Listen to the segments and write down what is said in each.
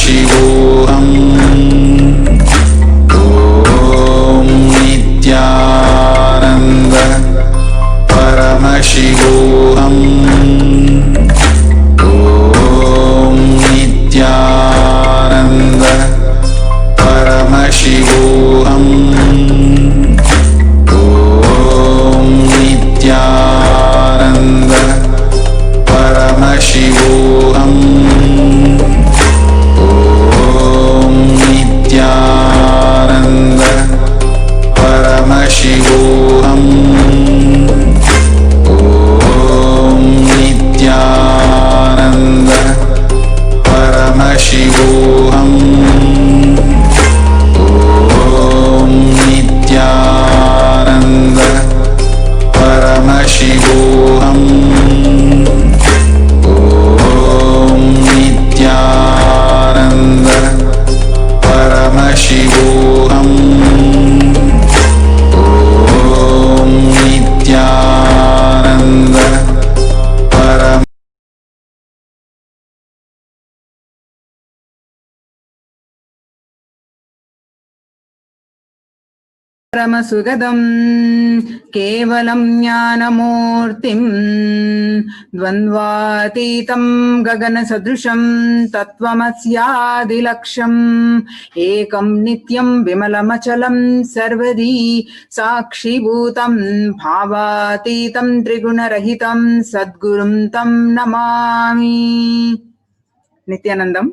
Paramashivoham. Om Nithyananda Paramashivoham. Om Nithyananda Paramashivoham. Om Nithyananda Paramashivoham. Om Nithyananda Paramashivoham. Om Nithyananda Paramashivoham. Om Nithyananda Paramashivoham. Om Nithyananda Paramashivoham. Om Nithyananda Paramashugadam Kevalam Jnanamurtim Dvandvatitam Gagana Sadrusham Tattvamasyadilaksham Ekam Nityam Vimalamachalam Sarvadi Sakshi Bhutam Bhavatitam Trigunarahitam Sadgurum Tam Namami. Nithyanandam.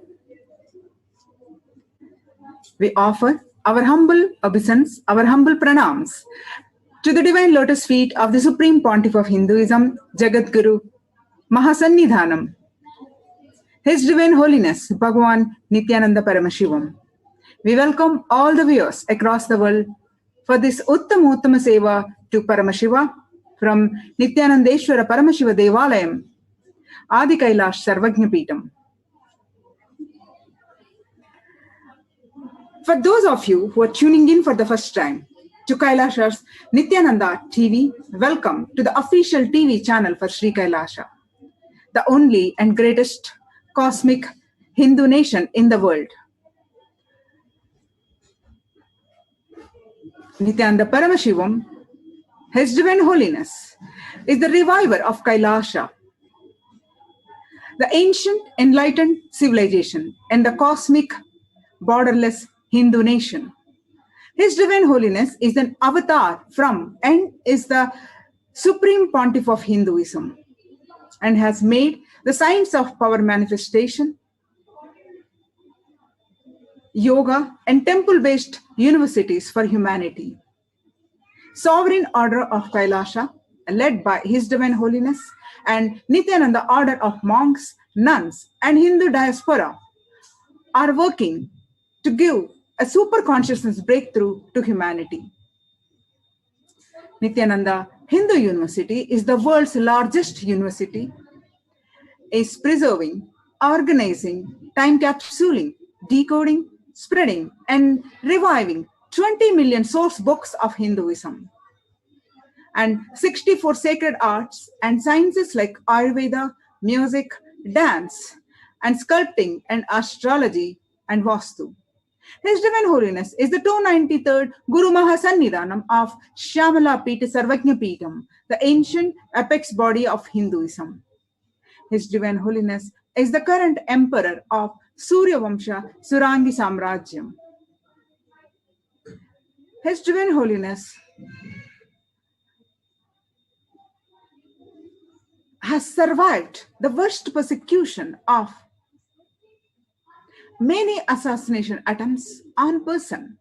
We offer our humble obeisance, our humble pranams to the divine lotus feet of the Supreme Pontiff of Hinduism, Jagat Guru, Mahasannidhanam, His Divine Holiness, Bhagavan Nithyananda Paramashivam. We welcome all the viewers across the world for this Uttama Seva to Paramashiva from Nithyanandeshwara Paramashiva Devalayam, Adi Kailash Sarvajna Peetam. For those of you who are tuning in for the first time to Kailasha's Nithyananda TV, welcome to the official TV channel for Sri Kailasha, the only and greatest cosmic Hindu nation in the world. Nithyananda Paramashivam, His Divine Holiness, is the reviver of Kailasha, the ancient enlightened civilization and the cosmic borderless Hindu nation. His Divine Holiness is an avatar from and is the Supreme Pontiff of Hinduism and has made the science of power manifestation, yoga and temple-based universities for humanity. Sovereign Order of Kailasha, led by His Divine Holiness and Nithyananda Order of monks, nuns and Hindu diaspora are working to give a super consciousness breakthrough to humanity. Nithyananda Hindu University is the world's largest university, is preserving, organizing, time capsuling, decoding, spreading, and reviving 20 million source books of Hinduism and 64 sacred arts and sciences like Ayurveda, music, dance, and sculpting and astrology and Vastu. His Divine Holiness is the 293rd Guru Mahasannidhanam of Shyamala Pita Sarvajna Peetam, the ancient apex body of Hinduism. His Divine Holiness is the current emperor of Surya Vamsha Surangi Samrajyam. His Divine Holiness has survived the worst persecution of many assassination attempts on person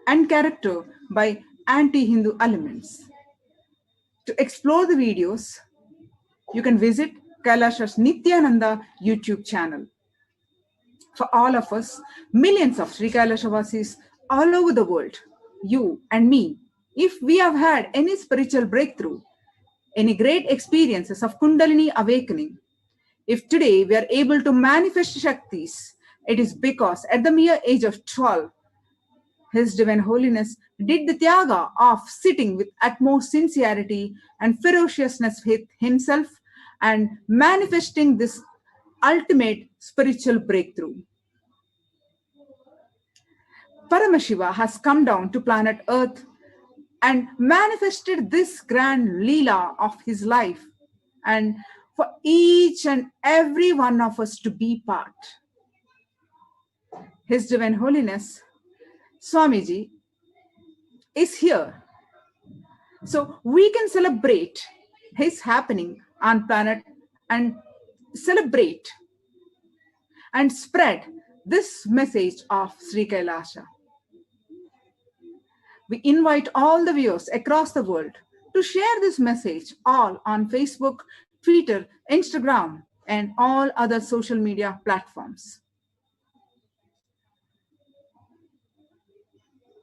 and character by anti-Hindu elements. To explore the videos, you can visit Kailasha's Nithyananda YouTube channel. For all of us, millions of Sri Kailashavasis all over the world, you and me, if we have had any spiritual breakthrough, any great experiences of Kundalini awakening, if today we are able to manifest Shaktis, it is because at the mere age of 12, His Divine Holiness did the Tyaga of sitting with utmost sincerity and ferociousness with himself and manifesting this ultimate spiritual breakthrough. Paramashiva has come down to planet Earth and manifested this grand Leela of his life, and for each and every one of us to be part. His Divine Holiness, Swamiji, is here. So we can celebrate his happening on planet and celebrate and spread this message of Sri Kailasha. We invite all the viewers across the world to share this message all on Facebook, Twitter, Instagram, and all other social media platforms.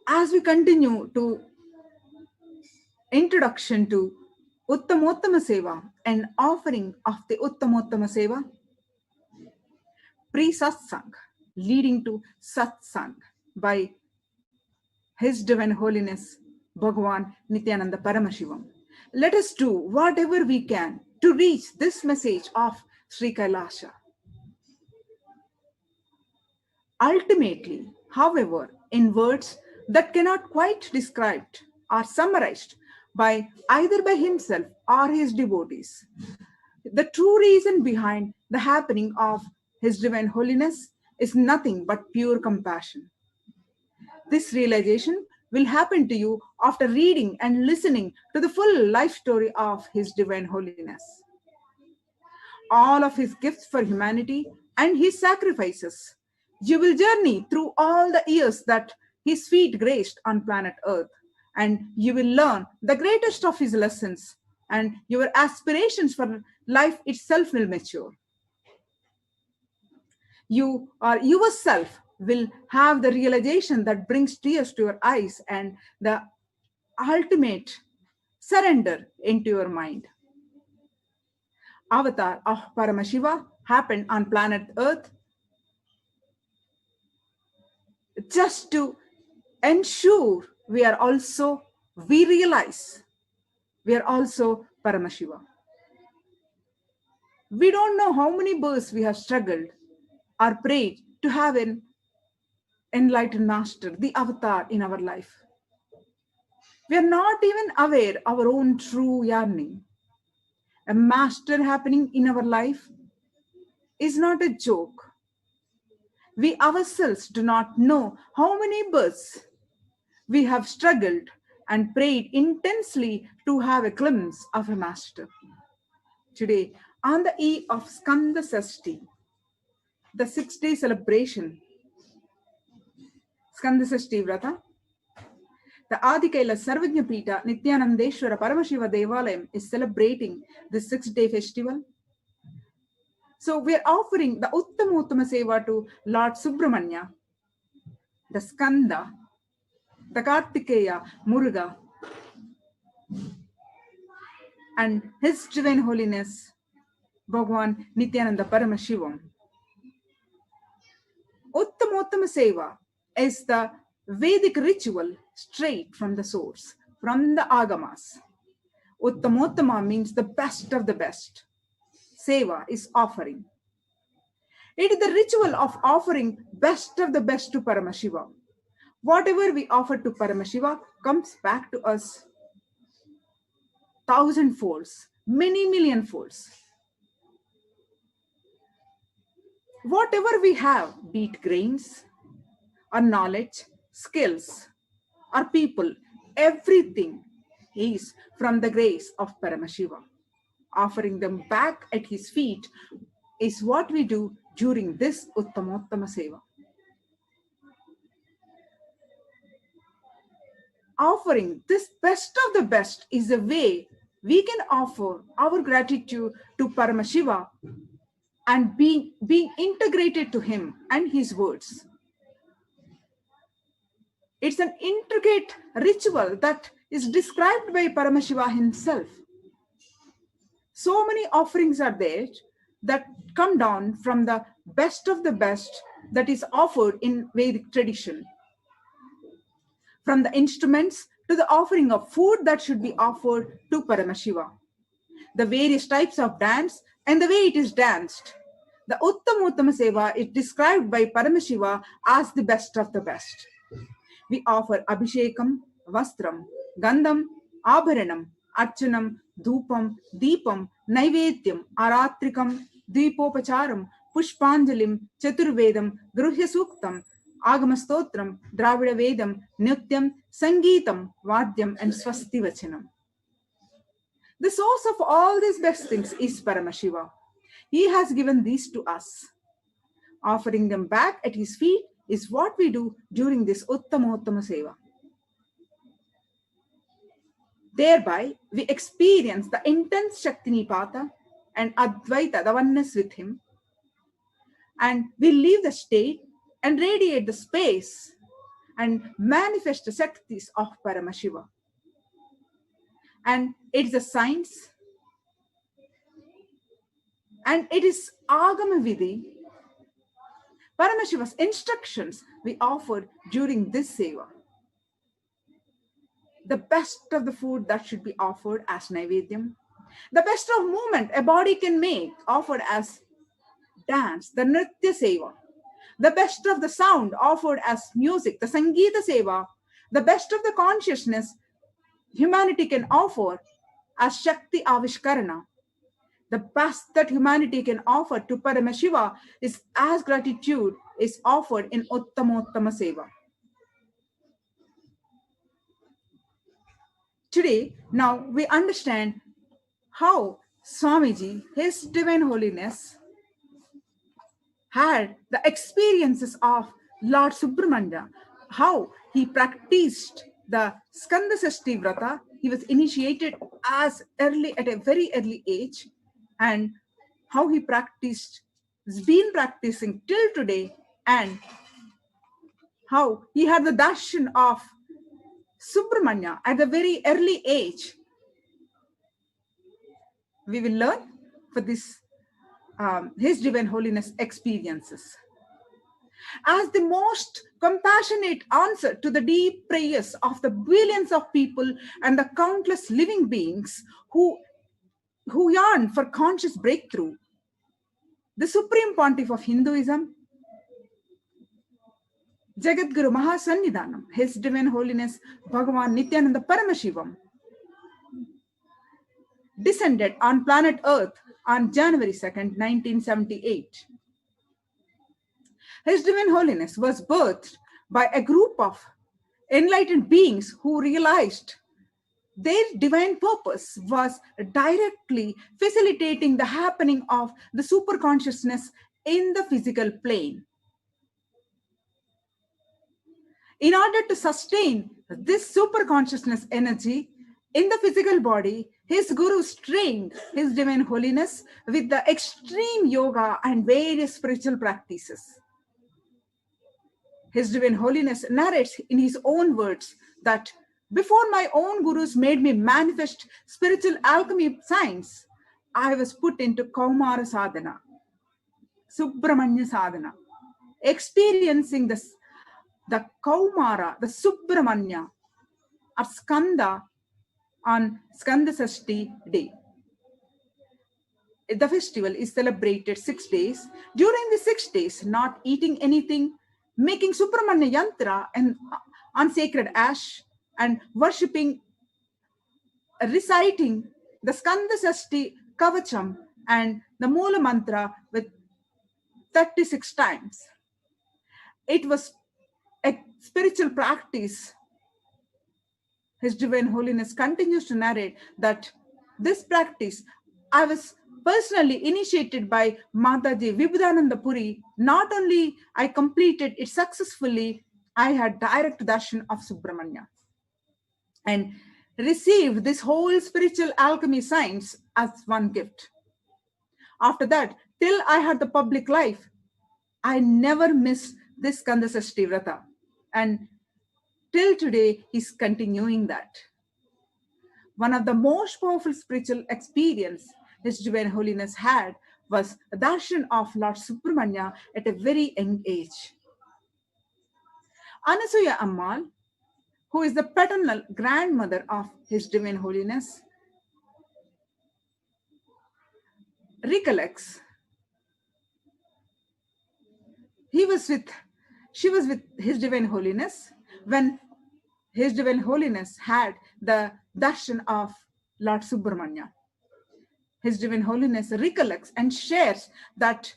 As we continue to introduction to Uttamottama Seva and offering of the Uttamottama Seva, pre-Satsang leading to Satsang by His Divine Holiness Bhagavan Nithyananda Paramashivam. Let us do whatever we can to reach this message of Sri Kailasha. Ultimately, however, in words that cannot quite be described or summarized by either by himself or his devotees, the true reason behind the happening of His Divine Holiness is nothing but pure compassion. This realization will happen to you after reading and listening to the full life story of His Divine Holiness. All of his gifts for humanity and his sacrifices. You will journey through all the years that his feet graced on planet Earth, and you will learn the greatest of his lessons, and your aspirations for life itself will mature. You or yourself will have the realization that brings tears to your eyes and the ultimate surrender into your mind. Avatar of Paramashiva happened on planet Earth just to ensure we realize we are also Paramashiva. We don't know how many births we have struggled or prayed to have an enlightened master, the avatar in our life. We are not even aware of our own true yearning. A master happening in our life is not a joke. We ourselves do not know how many births we have struggled and prayed intensely to have a glimpse of a master. Today, on the eve of Skanda Sashti, the 6-day celebration, Skanda Sashti Vrata, the Adikaila Sarvajna Pita Nithyanandeshwara Paramashiva Devalayam is celebrating this 6-day festival. So we are offering the Uttamottama Seva to Lord Subramanya, the Skanda, the Kartikeya, Muruga, and His Divine Holiness Bhagavan Nithyananda Paramashivam. Uttamottama Seva is the Vedic ritual straight from the source, from the Agamas. Uttamottama means the best of the best. Seva is offering. It is the ritual of offering best of the best to Paramashiva. Whatever we offer to Paramashiva comes back to us 1,000 folds, many million folds. Whatever we have, be it grains, or knowledge, skills, or people, everything is from the grace of Paramashiva. Offering them back at his feet is what we do during this Uttamottama Seva. Offering this best of the best is a way we can offer our gratitude to Paramashiva and being integrated to him and his words. It's an intricate ritual that is described by Paramashiva himself. So many offerings are there that come down from the best of the best that is offered in Vedic tradition. From the instruments to the offering of food that should be offered to Paramashiva. The various types of dance and the way it is danced. The Uttamottama Seva is described by Paramashiva as the best of the best. We offer Abhishekam, Vastram, Gandham, Abharanam, Archanam, Dhupam, Deepam, Naivedyam, Aratrikam, Dvipopacharam, Pushpanjalim, Chaturvedam, Gruhya Suktam, Agamastotram, Dravida Vedam, Nityam, Sangeetam, Vadyam, and Swasti Vachanam. The source of all these best things is Paramashiva. He has given these to us. Offering them back at his feet is what we do during this Uttamottama Seva. Thereby, we experience the intense Shakti Nipata and Advaita, the oneness with him, and we leave the state and radiate the space and manifest the Shaktis of Paramashiva. And it's a science, and it is Agama Vidhi, Paramashiva's instructions we offer during this Seva. The best of the food that should be offered as Naivedyam, the best of movement a body can make offered as dance, the Nritya Seva, the best of the sound offered as music, the Sangeeta Seva, the best of the consciousness humanity can offer as Shakti Avishkarana. The best that humanity can offer to Paramashiva is as gratitude is offered in Uttamottama Seva. Today, now we understand how Swamiji, His Divine Holiness, had the experiences of Lord Subramanya, how he practiced the Skanda Sashti Vrata. He was initiated at a very early age, and how he practiced, has been practicing till today, and how he had the darshan of Subramanya at a very early age. We will learn for this His Divine Holiness experiences. As the most compassionate answer to the deep prayers of the billions of people and the countless living beings who yearn for conscious breakthrough, the Supreme Pontiff of Hinduism, Jagadguru Mahasannidhanam, His Divine Holiness Bhagavan Nithyananda Paramashivam, descended on planet Earth on January 2nd, 1978. His Divine Holiness was birthed by a group of enlightened beings who realized their divine purpose was directly facilitating the happening of the superconsciousness in the physical plane. In order to sustain this superconsciousness energy in the physical body, his gurus trained His Divine Holiness with the extreme yoga and various spiritual practices. His Divine Holiness narrates in his own words that before my own gurus made me manifest spiritual alchemy science, I was put into Kaumara sadhana, Subramanya sadhana, experiencing the Kaumara, the Subramanya, or Skanda on Skanda Sashti day. The festival is celebrated 6 days. During the 6 days, not eating anything, making Subramanya Yantra and on sacred ash, and worshipping, reciting the Skanda Sashti Kavacham and the Moola Mantra with 36 times. It was a spiritual practice. His Divine Holiness continues to narrate that this practice, I was personally initiated by Mataji Vibhudananda Puri. Not only I completed it successfully, I had direct darshan of Subramanya and received this whole spiritual alchemy science as one gift. After that, till I had the public life, I never missed this Skanda Sashti Vrata. And till today, he's continuing that. One of the most powerful spiritual experience His Divine Holiness had was a darshan of Lord Subramanya at a very young age. Anasuya Ammal, who is the paternal grandmother of His Divine Holiness, recollects she was with His Divine Holiness when His Divine Holiness had the darshan of Lord Subramanya. His Divine Holiness recollects and shares that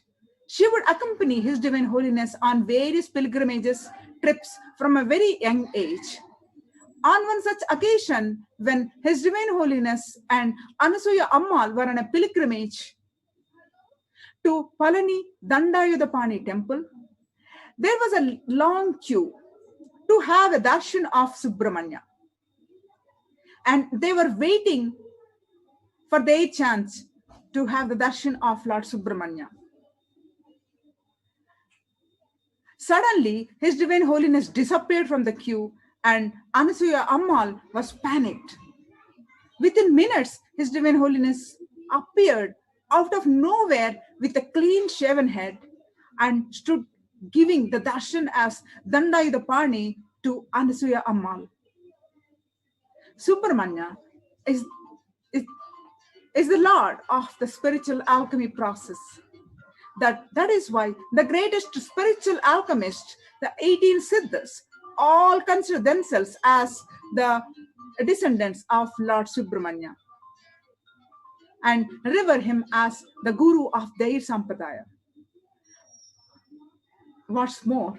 she would accompany His Divine Holiness on various pilgrimages, trips from a very young age. On one such occasion, when His Divine Holiness and Anasuya Ammal were on a pilgrimage to Palani Dandayudapani temple, there was a long queue to have a darshan of Subramanya. And they were waiting for their chance to have the darshan of Lord Subramanya. Suddenly, His Divine Holiness disappeared from the queue and Anasuya Ammal was panicked. Within minutes, His Divine Holiness appeared out of nowhere with a clean shaven head and stood giving the darshan as Dandayudapani to Anasuya Ammal. Subramanya is the Lord of the spiritual alchemy process. That is why the greatest spiritual alchemists, the 18 Siddhas, all consider themselves as the descendants of Lord Subramanya and revere him as the guru of their sampradaya. What's more,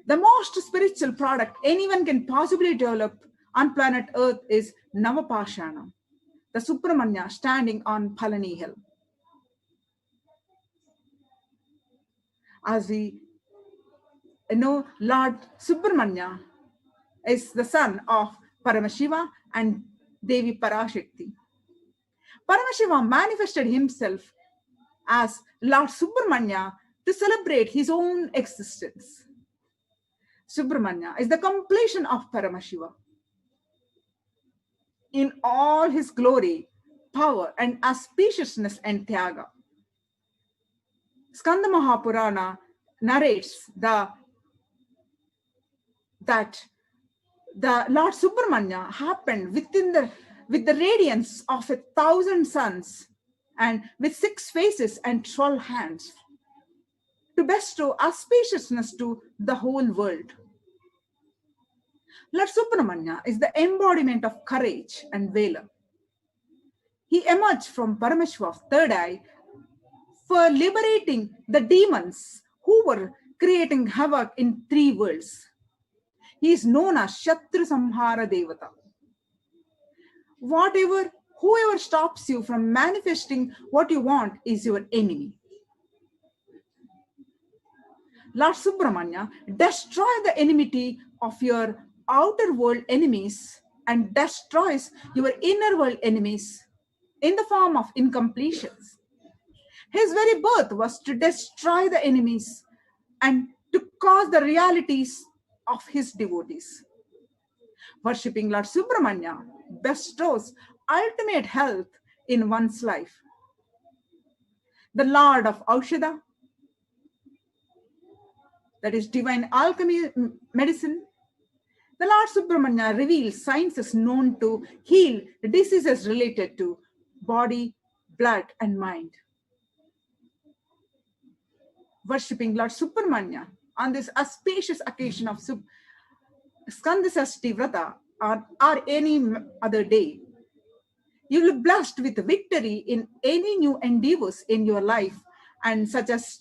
the most spiritual product anyone can possibly develop on planet Earth is Navapashana, the Subramanya standing on Palani Hill. As we know, Lord Subramanya is the son of Paramashiva and Devi Parashakti. Paramashiva manifested himself as Lord Subramanya to celebrate his own existence. Subramanya is the completion of Paramashiva in all his glory, power, and auspiciousness and Tyaga. Skanda Mahapurana narrates that the Lord Subramanya happened with the radiance of 1,000 suns and with 6 faces and 12 hands to bestow auspiciousness to the whole world. Lord Subramanya is the embodiment of courage and valor. He emerged from Paramashiva's third eye for liberating the demons who were creating havoc in 3 worlds. He is known as Shatru Samhara Devata. Whoever stops you from manifesting what you want is your enemy. Lord Subramanya destroys the enmity of your outer world enemies and destroys your inner world enemies in the form of incompletions. His very birth was to destroy the enemies and to cause the realities of his devotees. Worshipping Lord Subramanya bestows ultimate health in one's life. The Lord of Aushadha, that is divine alchemy medicine, the Lord Subramanya reveals sciences known to heal diseases related to body, blood, and mind. Worshipping Lord Subramanya on this auspicious occasion of Skanda Sashti Vrata or any other day, you will be blessed with victory in any new endeavors in your life, and such as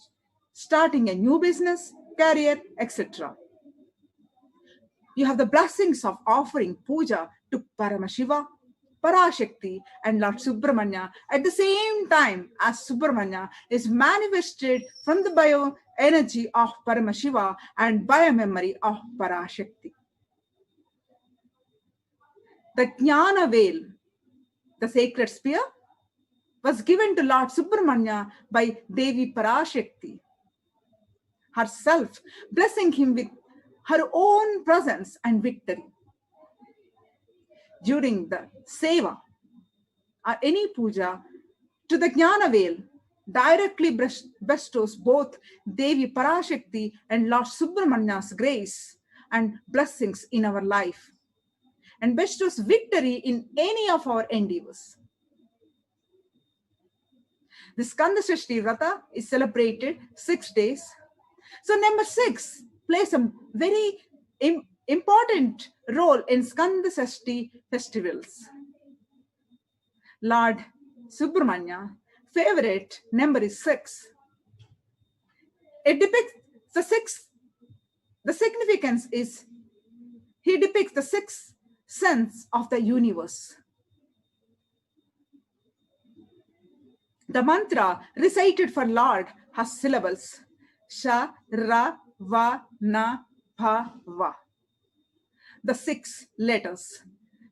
starting a new business, career, etc. You have the blessings of offering puja to Paramashiva, Parashakti, and Lord Subramanya at the same time as Subramanya is manifested from the bioenergy of Paramashiva and biomemory of Parashakti. The Jnana veil, the sacred spear, was given to Lord Subramanya by Devi Parashakti herself, blessing him with her own presence and victory. During the seva or any puja to the Jnana veil, directly bestows both Devi Parashakti and Lord Subramanya's grace and blessings in our life, and bestows victory in any of our endeavors. The Skanda Sashti Vrata is celebrated 6 days. So number 6 plays a very important role in Skanda Sashti festivals. Lord Subramanya, favorite number is 6. It depicts the 6. The significance is he depicts the 6 sense of the universe. The mantra recited for Lord has syllables Sha, Ra, Va, Na, Pa, Va. The 6 letters.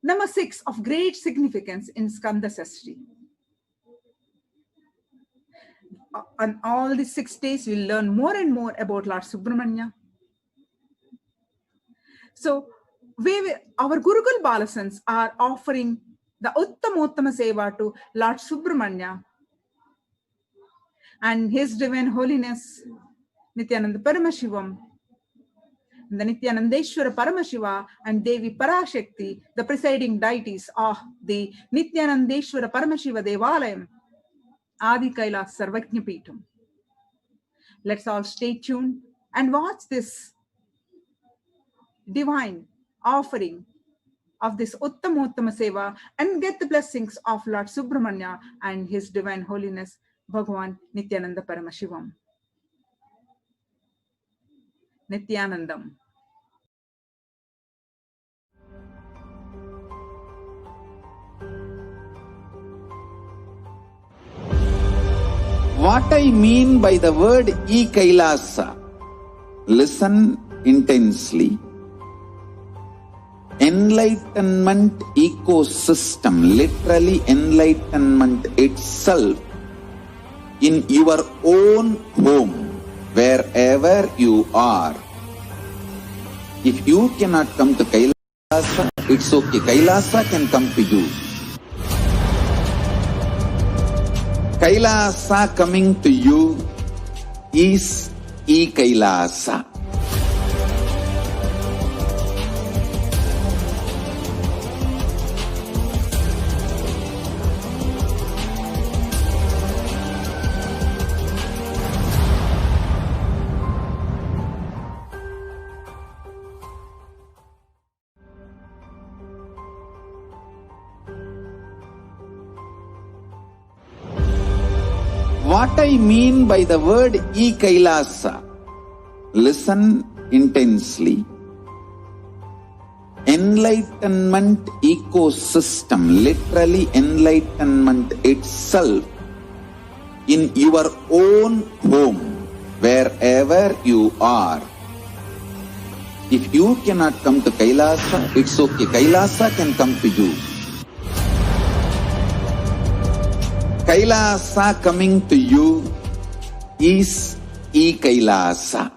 Number 6 of great significance in Skanda Sashti. On all these 6 days, we'll learn more and more about Lord Subramanya. So, our Gurukul Balasans are offering the Uttamottama Seva to Lord Subramanya and His Divine Holiness Nithyananda Paramashivam, the Nithyanandeshwara Paramashiva and Devi Parashakti, the presiding deities of the Nithyanandeshwara Paramashiva Devalayam, Adi Kailas Sarvajnapeetham. Let's all stay tuned and watch this divine offering of this Uttamottama Seva and get the blessings of Lord Subramanya and His Divine Holiness Bhagavan Nithyananda Paramashivam. Nithyanandam. What I mean by the word E-Kailasa, listen intensely. Enlightenment ecosystem, literally enlightenment itself, in your own home, wherever you are. If you cannot come to Kailasa, it's okay. Kailasa can come to you. Kailasa coming to you is E-Kailasa. What I mean by the word E-Kailasa, listen intensely. Enlightenment ecosystem, literally enlightenment itself, in your own home, wherever you are. If you cannot come to Kailasa, it's okay. Kailasa can come to you. Kailasa coming to you is E-Kailasa.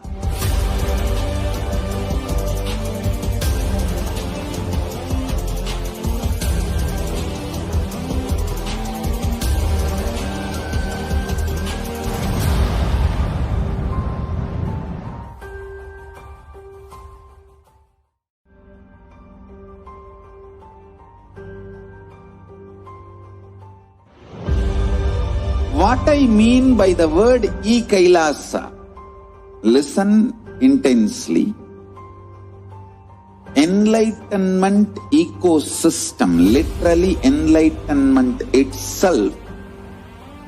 What I mean by the word E-Kailasa, listen intensely. Enlightenment ecosystem, literally enlightenment itself,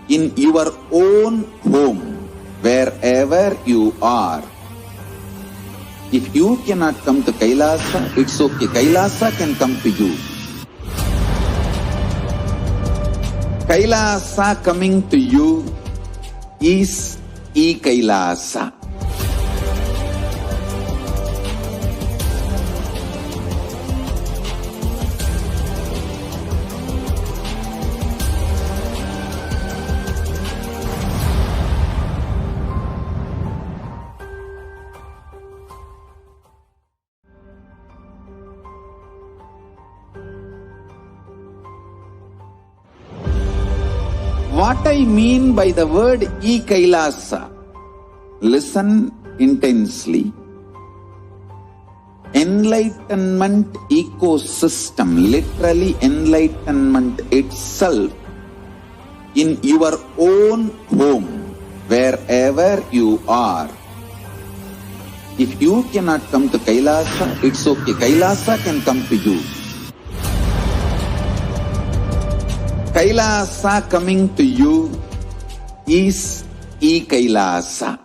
in your own home, wherever you are. If you cannot come to Kailasa, it's okay. Kailasa can come to you. Kailasa coming to you is E-Kailasa. What I mean by the word E-Kailasa, listen intensely. Enlightenment ecosystem, literally enlightenment itself, in your own home, wherever you are. If you cannot come to Kailasa, it's okay. Kailasa can come to you. Kailasa coming to you is E-Kailasa.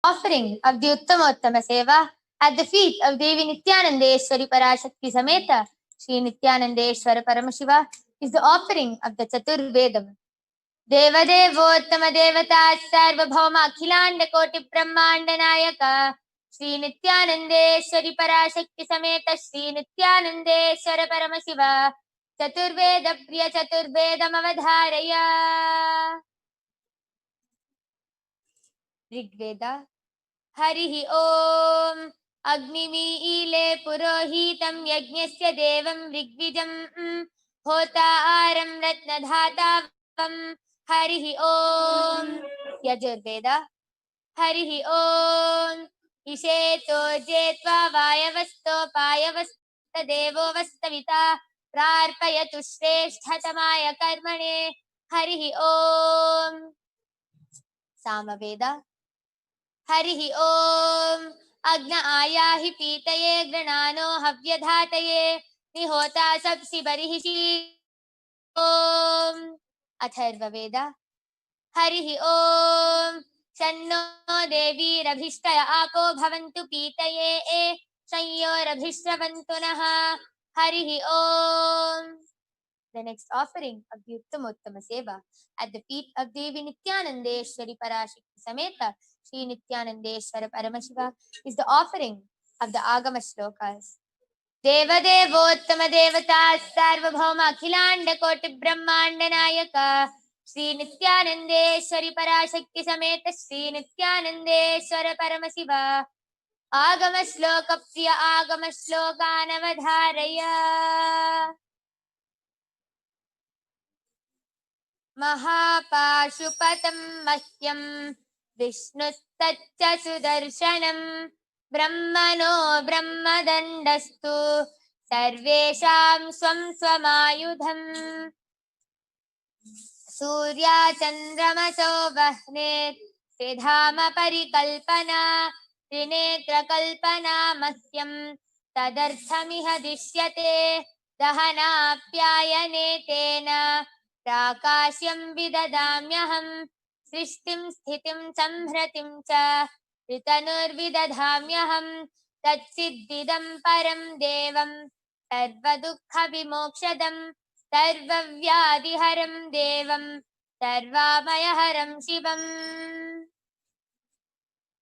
Offering of the Uttamottama Seva at the feet of Devi Nithyanandeshwari Parashakti Sameta Shri Nithyanandeshwara Paramashiva is the offering of the Chaturvedam. Devadevottama Devata Sarvabhauma Akhilanda Koti Brahmanda Nayaka Shri Nithyanandeshwari Parashakti Sameta Shri Nithyanandeshwara Paramashiva Chaturveda Priya Chaturvedam Avadharaya. Rigveda Harihi Om Agnimiile Purohitam Yajnasya Devam Rigvijam Hotaram Ratnadhatavam Harihi Om Yajurveda Harihi Om Isheto Jetva Vayavasto Payavasta Devo Vastavita Prarpayatu Shreshtatamaya Karmane Harihi Om Samaveda Harihi Om Agna Ayahi Pitaye Granano Havyadhataye Nihota Sapsi Barihishi Om Atharva Veda Harihi Om Shanno Devi Rabhishtaya Apo Bhavantu Pitaye E Shanyo Rabhishravantu Naha Harihi Om. The next offering of the Uttamottama Seva at the feet of Devi Nithyanandeshwari Parashakti Sameta Shri Nithyanandeshwara Paramashiva is the offering of the Agama Shlokas. Devadevottama Devata Sarvabhauma Akhilanda Koti Brahmanda Nayaka Shri Nithyanandeshwari Parashakti Sameta Shri Nithyanandeshwara Paramashiva Agama Shloka Priya Agama Shlokanavadharaya. Mahapashupatam Mahyam Vishnuttatcha Sudarshanam Brahmano Brahmadandastu Sarvesham Swam Swamayudham Surya Chandramaso Vahnet Tridhama Parikalpana Trinetra Kalpana Mahyam Tadarthamiha Dishyate Dahanapyayane Tena Prakasyam vidadamyaham Srishtim sthitim samhratim cha Ritanurvidadhamyaham Tatsiddhidam param devam Sarvadukha vimokshadam Sarvavyadiharam devam Sarvamayaharam shivam.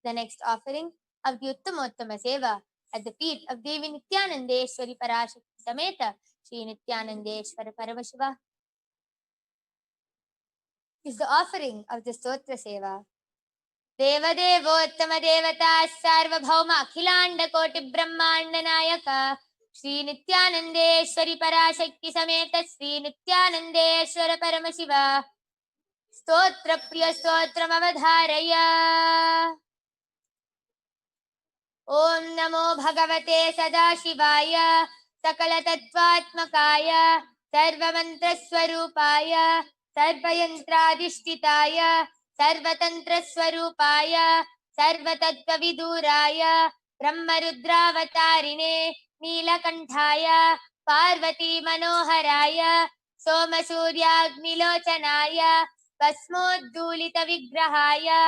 The next offering of the Uttamottama Seva at the feet of Devi Nithyanandeshwari Parashakti Sameta Shri Nithyanandeshwara Paramashiva is the offering of the Stotra Seva. Devadevottama Devata Sarvabhauma Akhilanda Koti Brahmanda Nayaka Shri Nithyanandeshwari Parashakti Sameta Shri Nithyanandeshwara Paramashiva Stotra Priya Stotram Avadharaya. Om Namo Bhagavate Sadashivaya Sakala Tattvatmakaya Sarvamantra Swarupaya Sarvayantradishtitaya Sarvatantra Swarupaya Sarvatattvaviduraya Brahmarudravatarinne Neelakanthaya Parvati Manoharaya Somasuryagnilochanaya Basmodulita Vigrahaya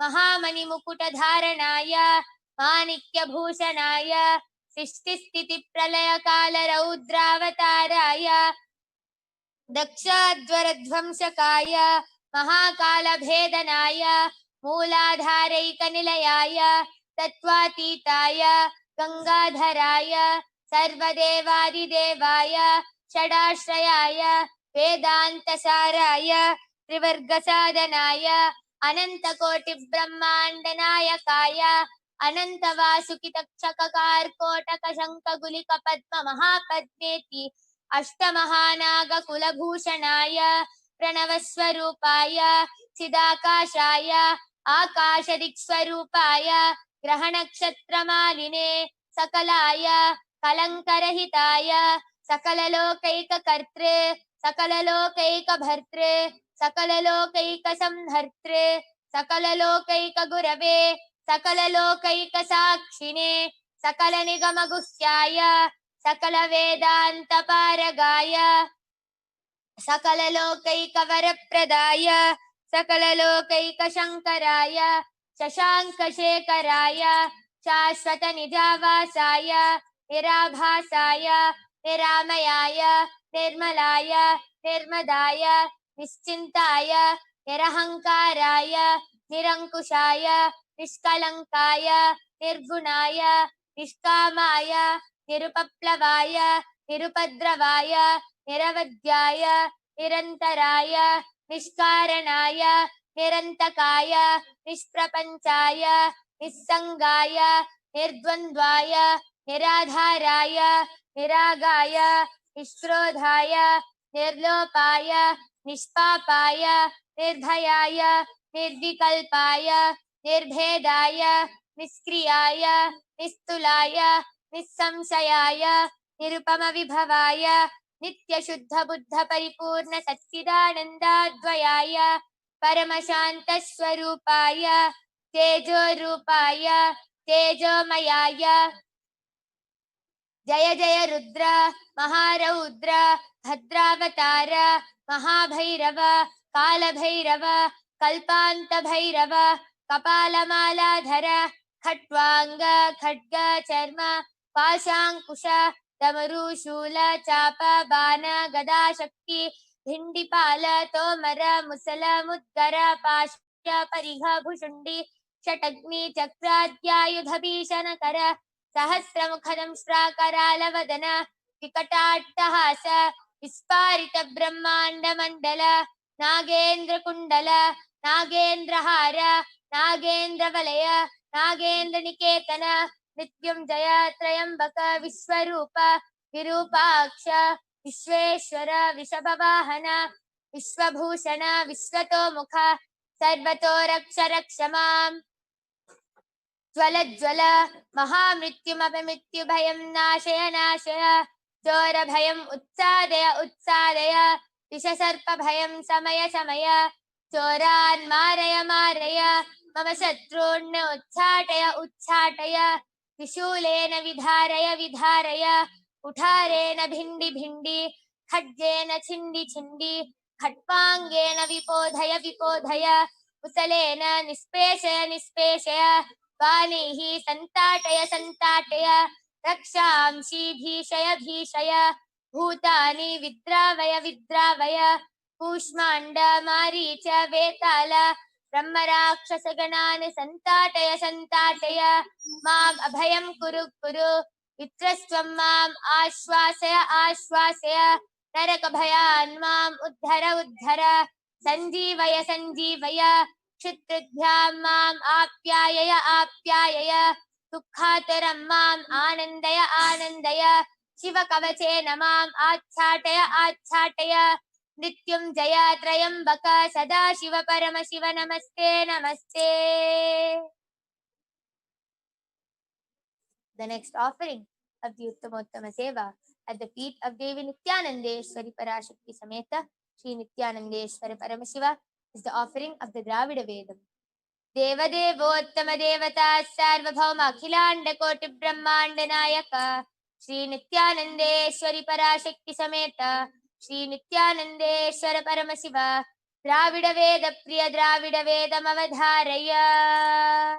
Mahamani Mukutadharanaya Manikya Bhushanaya Srishtisthiti Pralaya Kala Raudravataraya Dakshadvaradvamsakaya Mahakala Bhedanaya Mooladharaika Nilayaya Tatvatitaya Gangadharaya Sarvadevadidevaya Shadashrayaya Vedantasaraya Trivargasadanaya Anantakoti Brahmandanayakaya Anantavasukitaksakakar Kotaka Shankagulika Padma Mahapadmeti Ashtamahanaga Kulabhushanaya Pranavaswarupaya Siddhakashaya Akashadikswarupaya Grahanakshatramaline सकलाय कलंकरहिताय सकललोकैककर्त्रे सकललोकैकभर्त्रे सकललोकैकसंहर्त्रे सकललोकैकगुरवे सकललोकैकसाक्षिणे सकलनिगमगुह्याय सकलवेदान्तपारगाय सकललोकैकवरप्रदाय सकललोकैकशङ्कराय शशाङ्कशेखराय शाश्वतनिजावासाय निराभासाय निरामयाय निर्मलाय निर्मदाय निश्चिन्ताय निरहङ्काराय निरङ्कुशाय निष्कलङ्काय निर्गुणाय निष्कामाय निरुपप्लवाय निरुपद्रवाय निरवध्याय निरन्तराय निष्कारणाय निरन्तकाय निष्प्रपञ्चाय निस्सङ्गाय निर्द्वन्द्वाय निराधाराय निरागाय निष्क्रोधाय निर्लोपाय निष्पापाय निर्भयाय निर्विकल्पाय निर्भेदाय निष्क्रियाय निस्तुलाय निस्संशयाय निरुपमविभवाय नित्यशुद्धबुद्धपरिपूर्ण सच्चिदानन्दाद्वयाय परमशान्तस्वरूपाय तेजोरूपाय तेजोमयाय जय जय रुद्र महारौद्र भद्रावतार महाभैरव कालभैरव कल्पान्तभैरव कपालमालाधर खट्वांग खड्ग चर्म पाशांकुश डमरू शूल चाप बाण गदा शक्ति भिंडिपाल तोमर मुसल मुद्गर पाश परिघ भुषुंडी षटग्नि चक्राद्यायुध भीषण कर सहस्रमुखदंष्ट्राकरालवदन विकटाट्टहास विस्फारित ब्रह्मांड मंडल नागेन्द्र कुंडल नागेन्द्रहार नागेन्द्र वलय नागेन्द्र निकेतन मृत्युंजय त्रयंबक विश्वरूप विरूपाक्ष विश्वेश्वर विषभवाहन विश्वभूषण विश्वतोमुख सर्वतो रक्ष रक्ष माम् ज्वल ज्वल महामृत्युमपमृत्युभयं नाशय नाशय चोरभयम् उत्सादय उत्सादय विषसर्पभयं समय समय चोरान् मारय मारय मम शत्रून् उच्चाटय उच्चाटय त्रिशूलेन विधारय विधारय कुठारेण भिण्डि भिण्डि खड्गेन छिण्डि छिण्डि खट्वाङ्गेन विपोधय विपोधय कुशलेन निष्पेषय निष्पेषय बाणैः सन्ताटय सन्ताटय रक्षांसि भीषय भीषय भूतानि विद्रावय विद्रावय कूष्माण्ड मारीच वेताल ब्रह्मराक्षसगणान् सन्ताटय सन्ताटय माम् अभयं कुरु कुरु वित्रस्त्वं माम् आश्वासय आश्वासय नरकभयान् माम् उद्धर उद्धर सञ्जीवय सञ्जीवय क्षुत्रुभ्यां माम् आप्यायय आप्यायय दुःखातुरं माम् आनन्दय आनन्दय शिवकवचेन माम् आच्छाटय आच्छाटय मृत्युञ्जय त्रयम्बक सदाशिव परमशिव नमस्ते नमस्ते. The next offering of the Uttamottama Seva at the feet of Devi Nithyanandeshwari Parashakti Sameta Shri Nithyanandeshwara Paramashiva is the offering of the Dravida Vedam. Deva Devottama Devata Sarvabhauma Akhilanda Koti Brahmanda Nayaka Shri Nithyanandeshwari Parashakti Sameta Shri Nithyanandeshwara Paramashiva Dravida Veda Priya Dravida Vedam Avadharaya.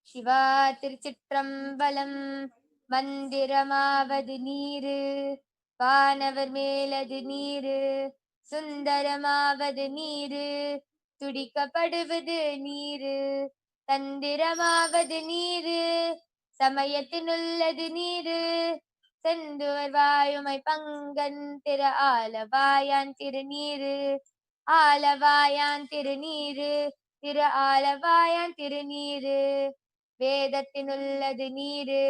Shiva तिरुचिट्रम्बलं मन्दिरमावदु Neeru वानवर मेलदु Neeru सुन्दरमावदु Neeru तुडिकப்படுவது நீரு தந்திரமாவது நீரு சமயத்தினுள்ளது நீரு செந்துவர் வாயுமை பங்கன் திரு ஆலவாயான் திருநீரு ஆலவாயான் திருநீரு திரு ஆலவாயான் திருநீரு வேதத்தினுள்ளது நீரு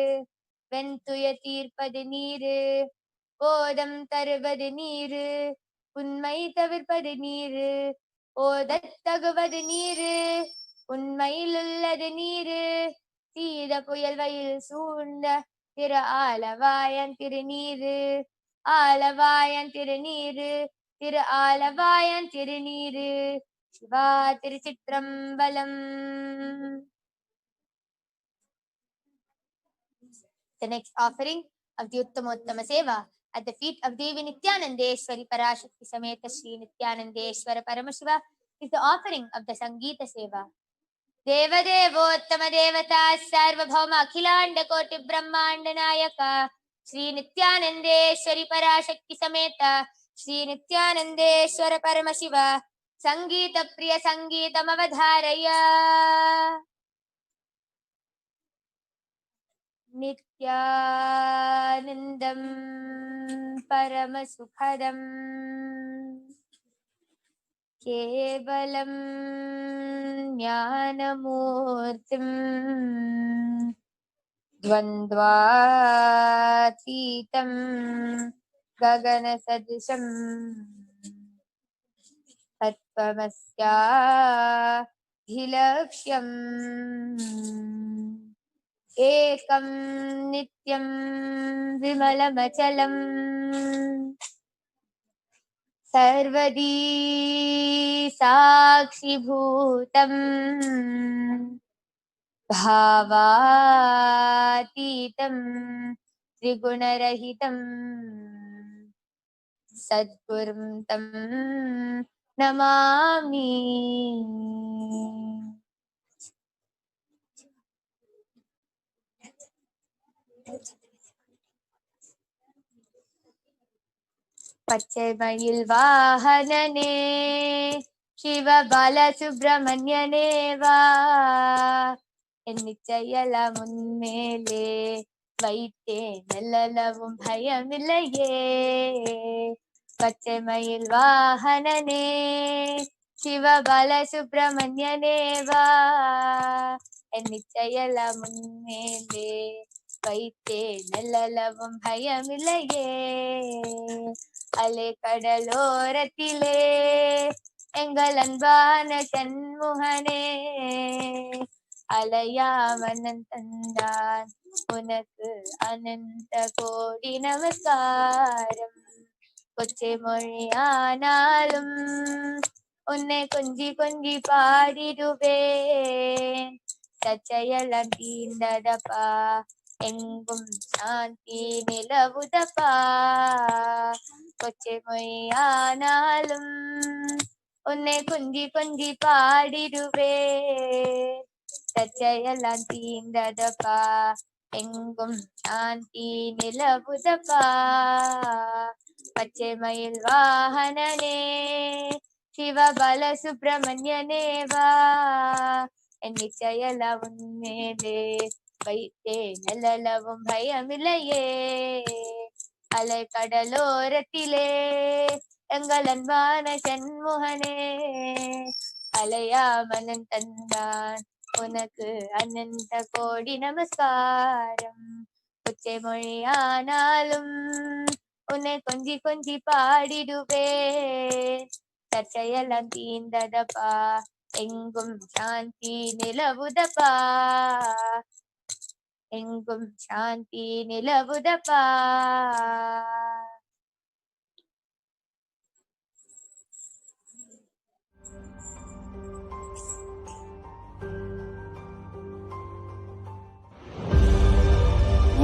வெண்துய தீர்ப்பது நீரு போதம் தருவது நீரு உண்மை தவிர்ப்பது நீரு ஓதத் தகுவது நீரு உண்மையிலுள்ளது நீரு தீத புயல் வயல் சூழ்ந்த திரு ஆலவாயன் திருநீரு, ஆலவாயன் திருநீரு, திரு ஆலவாயன் திருநீரு, சிவா திருச்சிற்றம்பலம். The next offering of the Uttamottama Seva at the feet of Devi Nithyanandeshwari Parashakti Sameta Shri Nithyanandeshwara Paramashiva is the offering of the Sangeeta Seva. Devadevottama Devata Sarvabhauma Akhilanda Koti Brahmanda Nayaka Shri Nithyanandeshwari Parashakti Sameta Shri Nithyanandeshwara Paramashiva Sangeeta Priya Sangeetam Avadharaya. Nityanandam Paramasukadam Kevalam Jnanamurtim Dvandvatitam Gaganasadisham Tatpamasya Hilakshyam Ekam Nityam Vimalamachalam Sarvadi Sakshi Bhutam Bhavatitam Trigunarahitam Sadgurum Tam Namami. பச்சைமயில் வாகனனே Sivapala சுப்பிரமணியனே வா, என் நிச்சயல முன்மேலே வைத்தேன் நல்லளவும் பயமில்லையே. பச்சைமயில் வாகனனே சிவபால சுப்பிரமணியனே வா, என் நிச்சயல முன்மேலே வைத்தேன் நல்லளவும் பயமில்லையே. அலை கடலோரத்திலே எங்கள் அன்பான சண்முகனே, அலையாமனன் தந்தான் உனக்கு அனந்த கோடி நமஸ்காரம். கொச்சை மொழியானாலும் உன்னை கொஞ்சி கொஞ்சி பாடிடுவேன். சச்சையெல்லாம் தீர்ந்ததப்பா, எங்கும் சாந்தி நிலவுதப்பா. கொச்சை மொழியானாலும் உன்னை கொஞ்சி கொஞ்சி பாடிடுவேன். சச்சையெல்லாம் தீர்ந்ததப்பா, எங்கும் சாந்தி நிலவுதப்பா. பச்சை மயில் வாகனனே சிவபால சுப்பிரமணியனே வா, என் நிச்சயல உன்மேலே வைத்தேன் நல்லளவும் பயமில்லையே. அலை கடலோரத்திலே எங்கள் அன்பான சண்முகனே, அலையாமனன் தந்தான் உனக்கு அனந்த கோடி நமஸ்காரம். கொச்சை மொழியானாலும் உன்னை கொஞ்சி கொஞ்சி பாடிடுவேன். சர்ச்சையெல்லாம் தீர்ந்ததப்பா, எங்கும் சாந்தி நிலவுதப்பா. எங்கும் சாந்தி நிலவுதப்பா.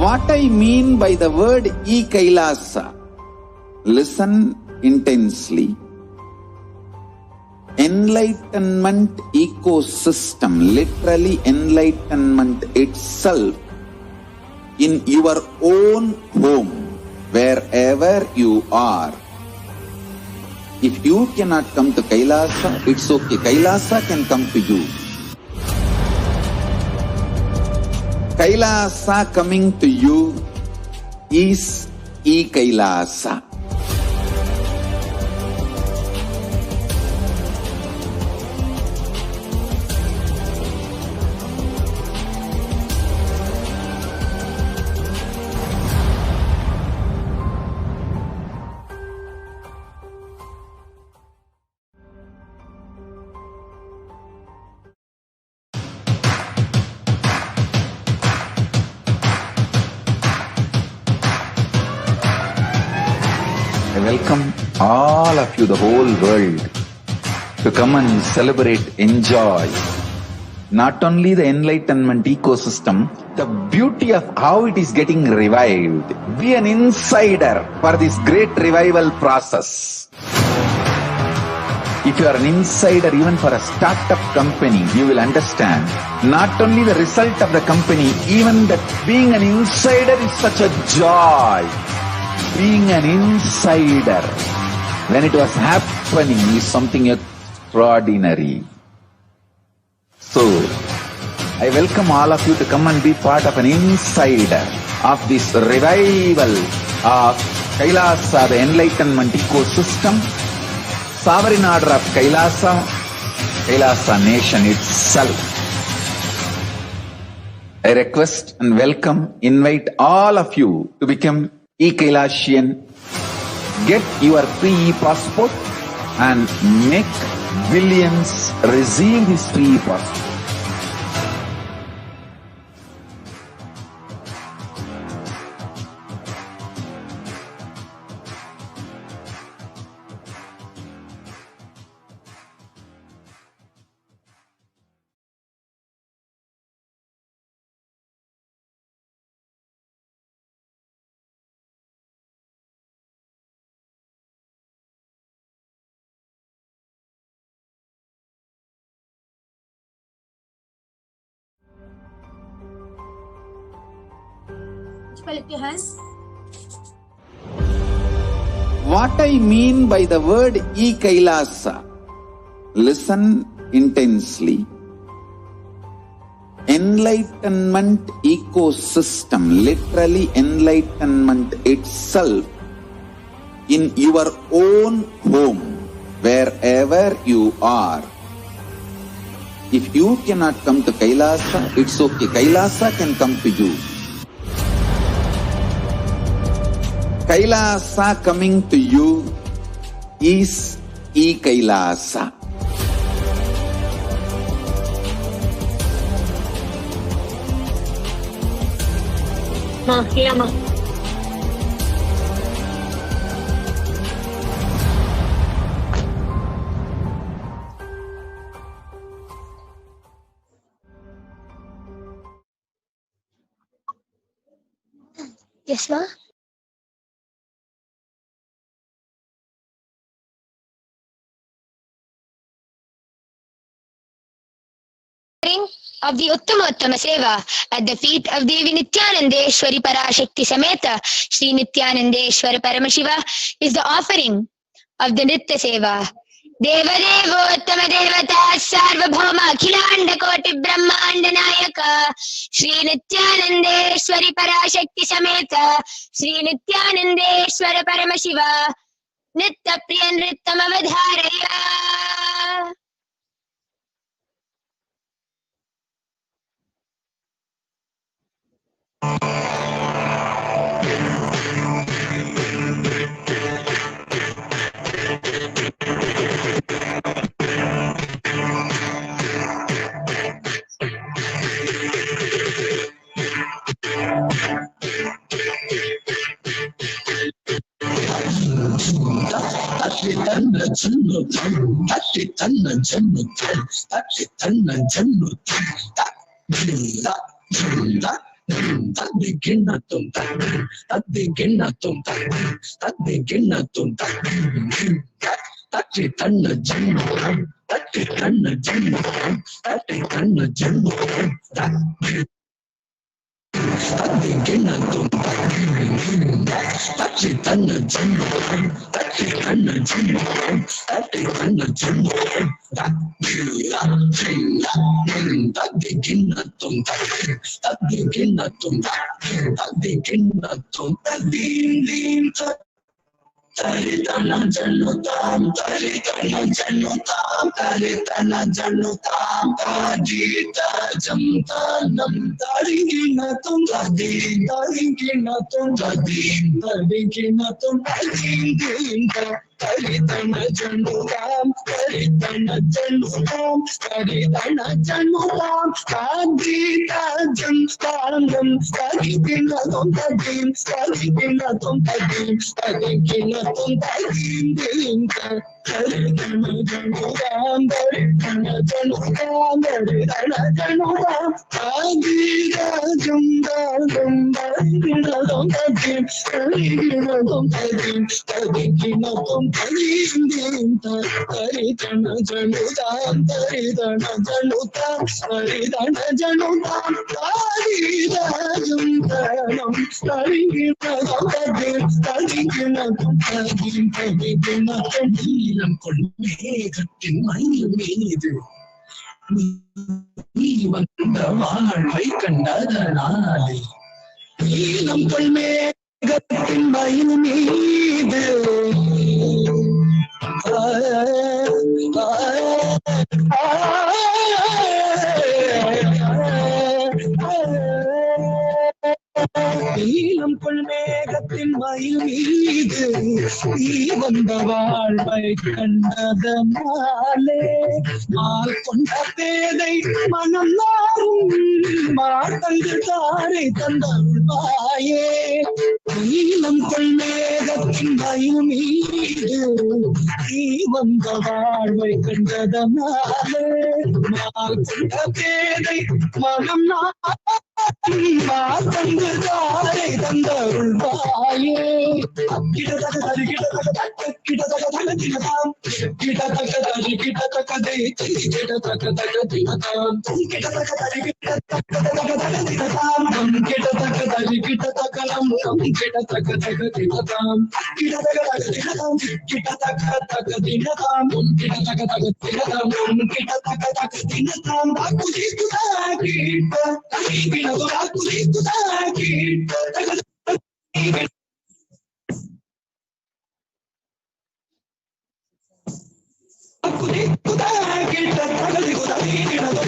What I mean by the word E-Kailasa, listen intensely. Enlightenment ecosystem, literally enlightenment itself, in your own home, wherever you are. If you cannot come to Kailasa, it's okay. Kailasa can come to you. Kailasa coming to you is E-Kailasa. welcome all of you, the whole world, to come and celebrate, enjoy not only the enlightenment ecosystem, the beauty of how it is getting revived. Be an insider for this great revival process. If you are an insider even for a startup company, you will understand not only the result of the company, even that being an insider is such a joy. Being an insider when it was happening is something extraordinary. So, I welcome all of you to come and be part of an insider of this revival of Kailasa, the enlightenment ecosystem, sovereign order of Kailasa, Kailasa nation itself. I request and welcome, invite all of you to become e-Kailasian. Get your free e-passport and make billions receive this free e-passport. Lift your hands. What I mean by the word e-Kailasa, listen intensely. Enlightenment ecosystem, literally enlightenment itself, in your own home, wherever you are. If you cannot come to Kailasa, it's okay. Kailasa can come to you. Kailasa coming to you is e-Kailasa. Yes, ma. Of the Uttama Seva at the feet of Devi Nithyananda Parashakti Sameta Shri Nithyananda Paramashivam is the offering of the Nitya Seva. Deva Devo Uttama Devata Sarvabhauma Akhilanda Koti Brahmanda Nayaka Shri Nithyananda Parashakti Sameta Shri Nithyananda Paramashivam Nitya Priya Nritam Avadharaya. Taritana Janutam, Tajita Jamtanam, Tariginatum, Tariginatum, Tariginatum, Karidana Januram, Karidana Januram, Karidana Januram, Kadita Janstanam, Kadina Tontadim, Kadina Tontadim, Kadina Tontadim, Karidana Januram, Karidana Januram, Karidana Januram, Kadita Janstanam, Kadina Tontadim, Kadina Tontadim, Kadina Tontadim, Karidana Januram, Karidana Januram, Karidana Januram, Kadita Janstanam, Kadina Tontadim, Kadina Tontadim, Kadina Tontadim, கொள்மேகத்தின் மயில் மீது நீ வந்த வாழ்வை கண்டதனாலே நீலம் கொள்மேகத்தின் மயில் மீது நீலம் கொள்மேகத்தின் மயில் மீது நீ வந்த வாழ்வை கண்டதனாலே மால் கொண்ட பேதை மனம் நாரும் மாத்தங்கு தாரை தந்தருள்வாயே நீலம் கொள்மேகத்தின் மயில் மீது நீ வந்த வாழ்வை கண்டதனாலே மால் கொண்ட பேதை மனம் மாத்தங்கு தாரை தந்தருள்வாயே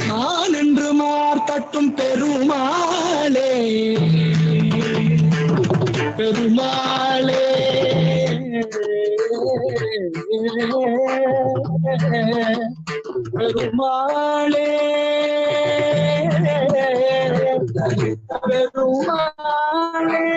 நான் என்று மார்த்தட்டும் பெருமாளே பெருமாளே பெருமாளே பெருமாளே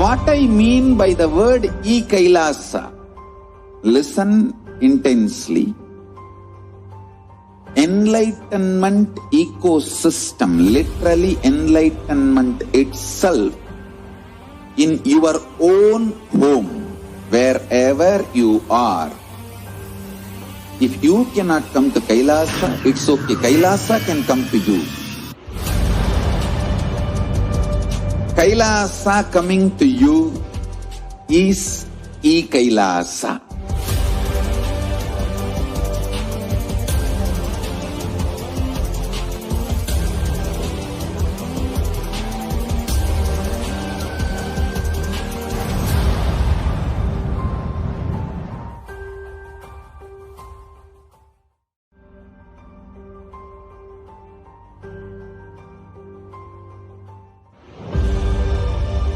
What I mean by the word E-Kailasa, listen intensely. Enlightenment ecosystem, literally enlightenment itself, in your own home, wherever you are. If you cannot come to Kailasa, it's okay. Kailasa can come to you. Kailasa coming to you is E-Kailasa.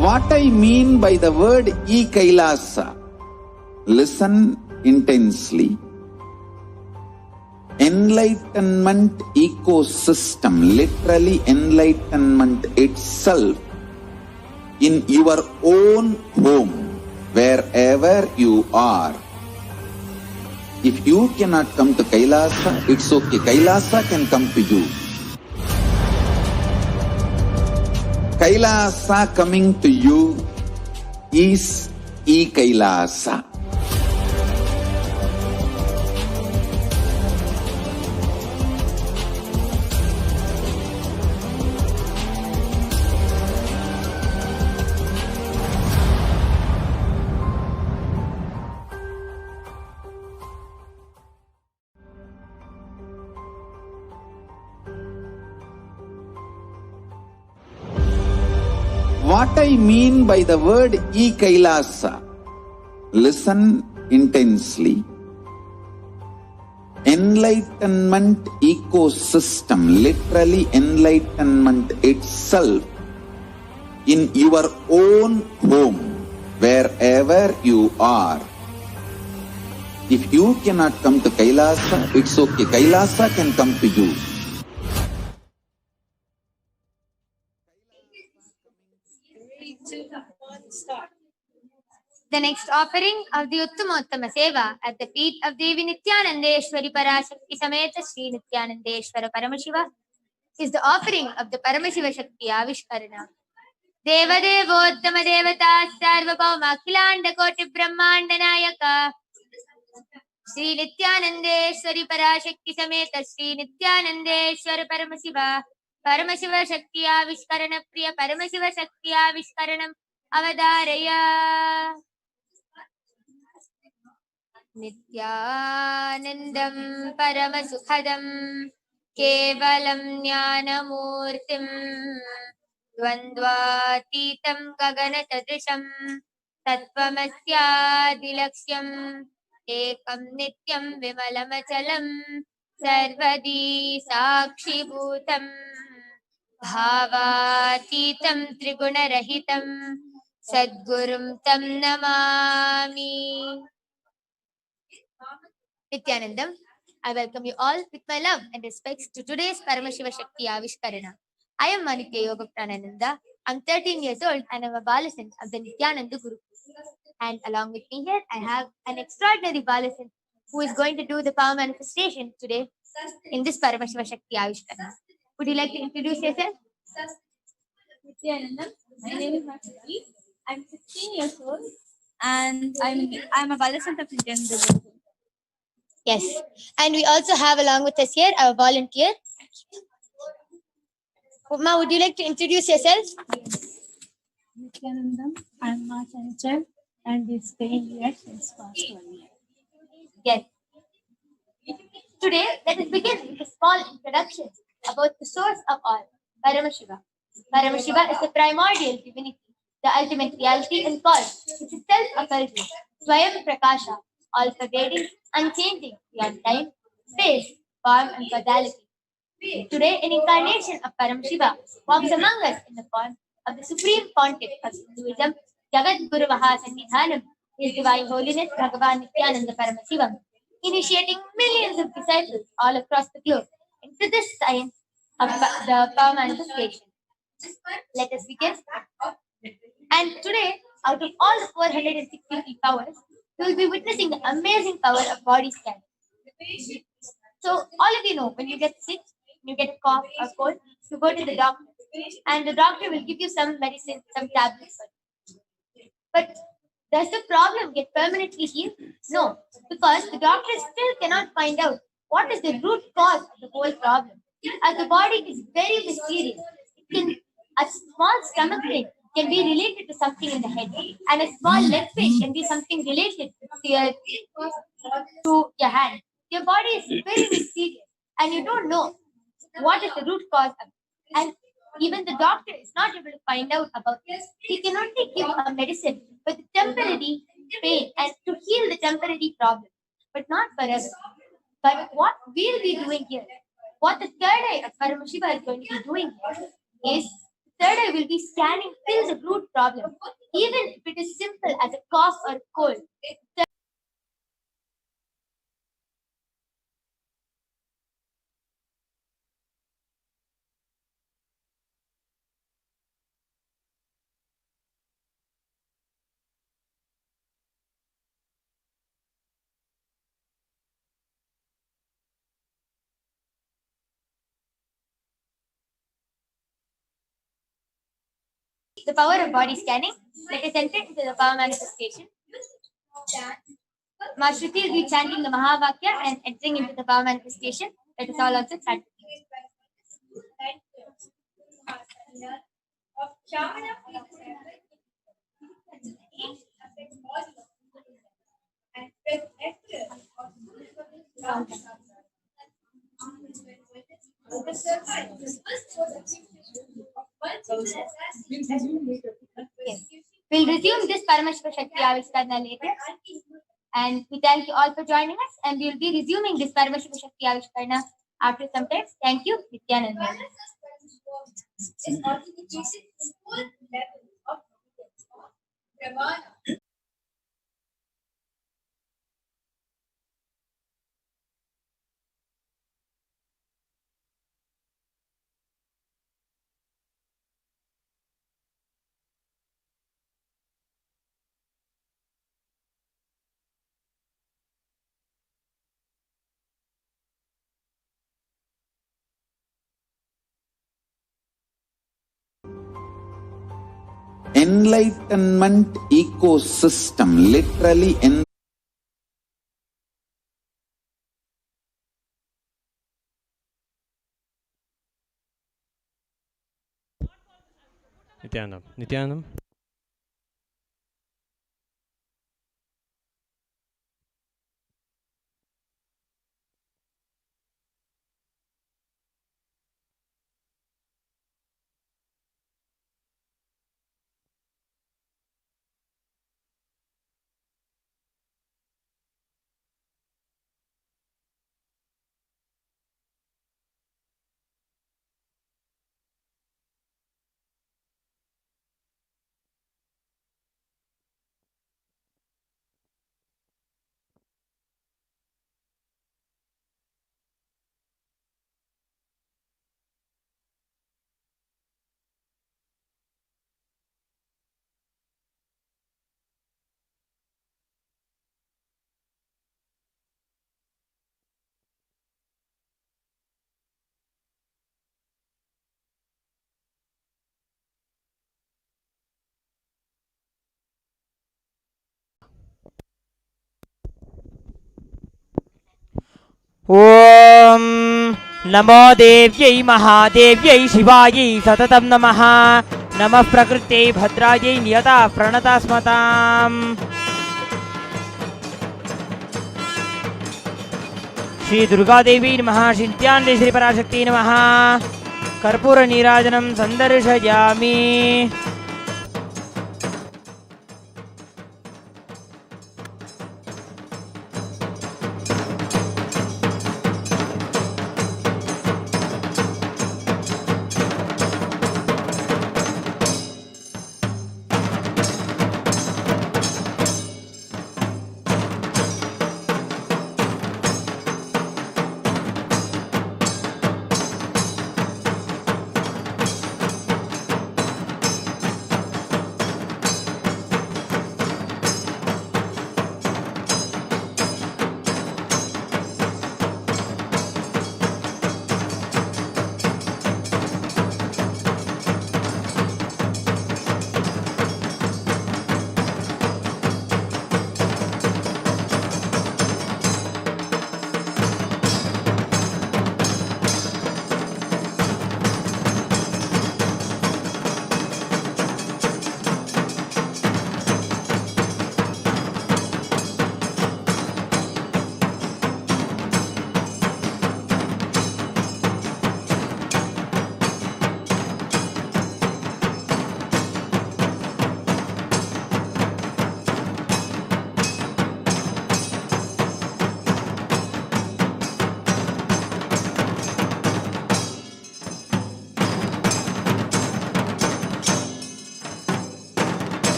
What I mean by the word E-Kailasa, listen intensely. Enlightenment ecosystem, literally enlightenment itself, in your own home, wherever you are. If you cannot come to Kailasa, it's okay. Kailasa can come to you. Kailasa coming to you is E-Kailasa. What I mean by the word e-Kailasa, listen intensely. Enlightenment ecosystem, literally enlightenment itself, in your own home, wherever you are. If you cannot come to Kailasa, it's okay. Kailasa can come to you. The next offering of the Uttamottama Seva at the feet of Devi Nithyanandeshwari Parashakti Sameta Sri Nithyanandeshwara Paramashiva is the offering of the Paramashiva Shakti Avishkarana. Devadevottama Devata Sarvabhauma Akhilanda Koti Brahmanda Nayaka Sri Nithyanandeshwari Parashakti Sameta Sri Nithyanandeshwara Paramashiva Paramashiva Shakti Avishkarana Priya Paramashiva Shakti Avishkaranam Avadaraya Nithyanandam Paramasukhadam Kevalam Jnanamurtim Dvandvatitam Gaganatadrisham Tattvamasyadilaksyam Ekam Nityam Vimalamachalam Sarvadi Sakshibhutam Bhavatitam Trigunarahitam Sadgurum Tam Namami. Nithyanandam, I welcome you all with my love and respects to today's Paramashiva Shakti Avishkarana. I am Manitya Yoga Pranananda. I'm 13 years old and I'm a Balasan of the Nithyananda Guru. And along with me here, I have an extraordinary Balasan who is going to do the power manifestation today in this Paramashiva Shakti Avishkarana. Would you like to introduce yourself? Nithyananda, my name is Makshi. I'm 16 years old and I'm a Balasan of Nithyananda Guru. Yes. And we also have along with us here our volunteer. Ma, would you like to introduce yourself? Nithyanandam, I'm Ma Chanchal and we're staying here since past 1 year. Yes. Today, let us begin with a small introduction about the source of all, Paramashiva. Paramashiva is the primordial divinity, the ultimate reality and cause, which is self-effulgent, Swayam Prakasha, all-pervading, unchanging beyond time, space, form and causality. Today, an incarnation of Paramashiva walks among us in the form of the Supreme Pontiff of Hinduism, Jagat Guru Mahasannidhanam, His Divine Holiness Bhagavan Nithyananda Paramashivam, initiating millions of disciples all across the globe into this science of the power manifestation. Let us begin. And today, out of all the 463 powers, we will be witnessing the amazing power of body scan. So, all of you know, when you get sick, you get a cough or cold, you go to the doctor, and the doctor will give you some medicine, some tablets. But does the problem get permanently healed? No, because the doctor still cannot find out what is the root cause of the whole problem. As the body is very mysterious, a small stomach pain can be related to something in the head, and a small leg pain can be something related to your hand. Your body is very mysterious, and you don't know what is the root cause of it. And even the doctor is not able to find out about this. He can only give a medicine for the temporary pain and to heal the temporary problem, but not forever. But what we'll be doing here, what the third eye of Paramashiva is going to be doing here, is the third eye will be scanning till the root problem, even if it is simple as a cough or a cold. The power of body scanning. Let us enter into the power manifestation. Ma Shruti will be chanting the Mahavakya and entering into the power manifestation. Let us all also chant. We'll resume this Paramashiva Shakti Aviskarna later. And we thank you all for joining us. And we'll be resuming this Paramashiva Shakti Aviskarna after some time. Thank you, Nithyananda. Enlightenment ecosystem, literally Nithyanandam. ॐ नमो देव्यै महादेव्यै शिवायै सततं नमः नमः प्रकृत्यै भद्रायै नियता प्रणता स्मताम् श्री दुर्गादेवी नमः श्री नित्यानन्द श्री पराशक्ति नमः कर्पूर नीराजनं सन्दर्शयामि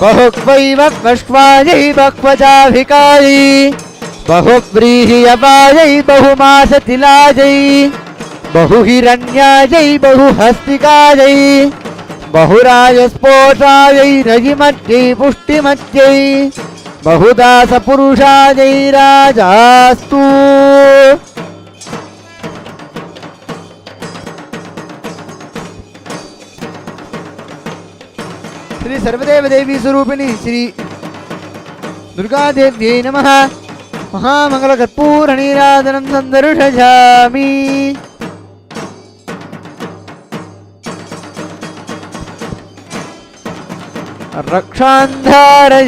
बहुक्वैव वक्ष्वायै बह्वजाभिकायै बहुव्रीह्यपायै बहुमासतिलायै बहुहिरण्यायै बहुहस्तिकायै बहुराजस्पोषायै रजिमत्यै पुष्टिमत्यै बहुदासपुरुषायै राजास्तु। श्री सर्वदेव देवी स्वरूपिणी श्री दुर्गा देव्यै नमः। महामंगल कर्पूर नीराजनं संदर्शयामि। रक्षान्धारयामि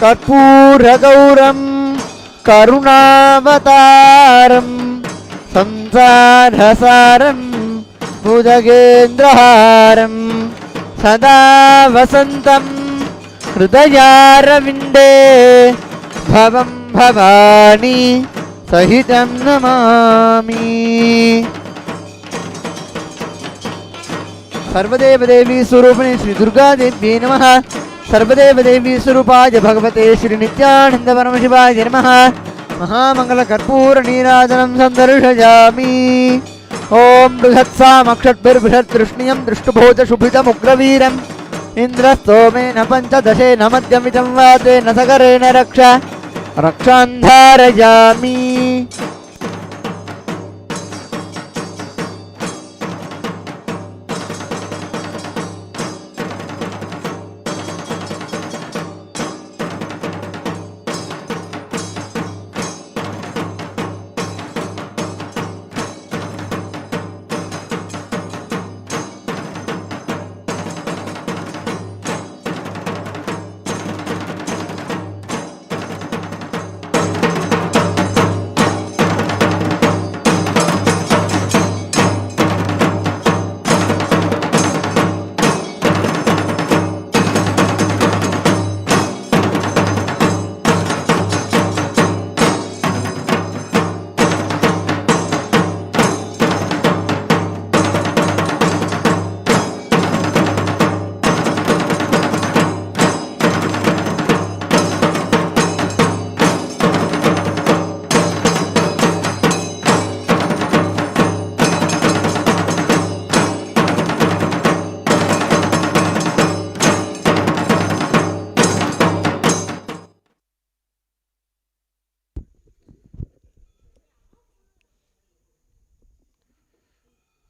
कर्पूरगौरं करुणावतारं संसारसारं भुजगेन्द्रहारं सदा वसन्तं हृदयारविन्दे भवं भवानी सहितं नमामि। सर्वदेव देवी स्वरूपिणी श्री दुर्गा देव्यै नमः। सर्वदेव देवी स्वरूपाय भगवते श्री नित्यानंद परमशिवाय नमः। महामंगल कर्पूर नीराजनं संदर्शयामि। ओम बृहत्सामक्षद्भिर्बृहद्दृष्णियं दृष्टुभोज शुभितमुग्रवीरम् इन्द्रस्तोमेन पञ्चदशेन मध्यमितं वातेन सकरेण रक्षान्धारयामि।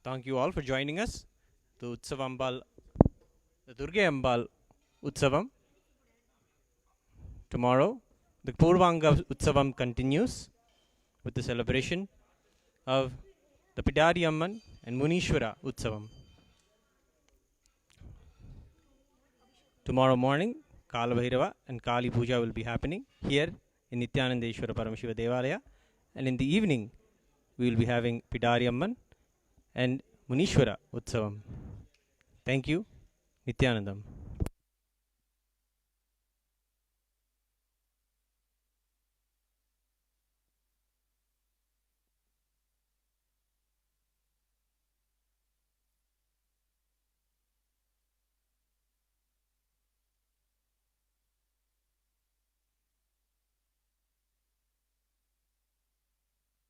Thank you all for joining us to Utsavambal, the Durga Ambal Utsavam. Tomorrow, the Purvanga Utsavam continues with the celebration of the Pidari Amman and Munishwara Utsavam. Tomorrow morning, Kala Bhairava and Kali Puja will be happening here in Nithyanandeshwara Paramashiva Devalaya, and in the evening, we will be having Pidari Amman and Munishwara Utsavam. Thank you, Nithyanandam.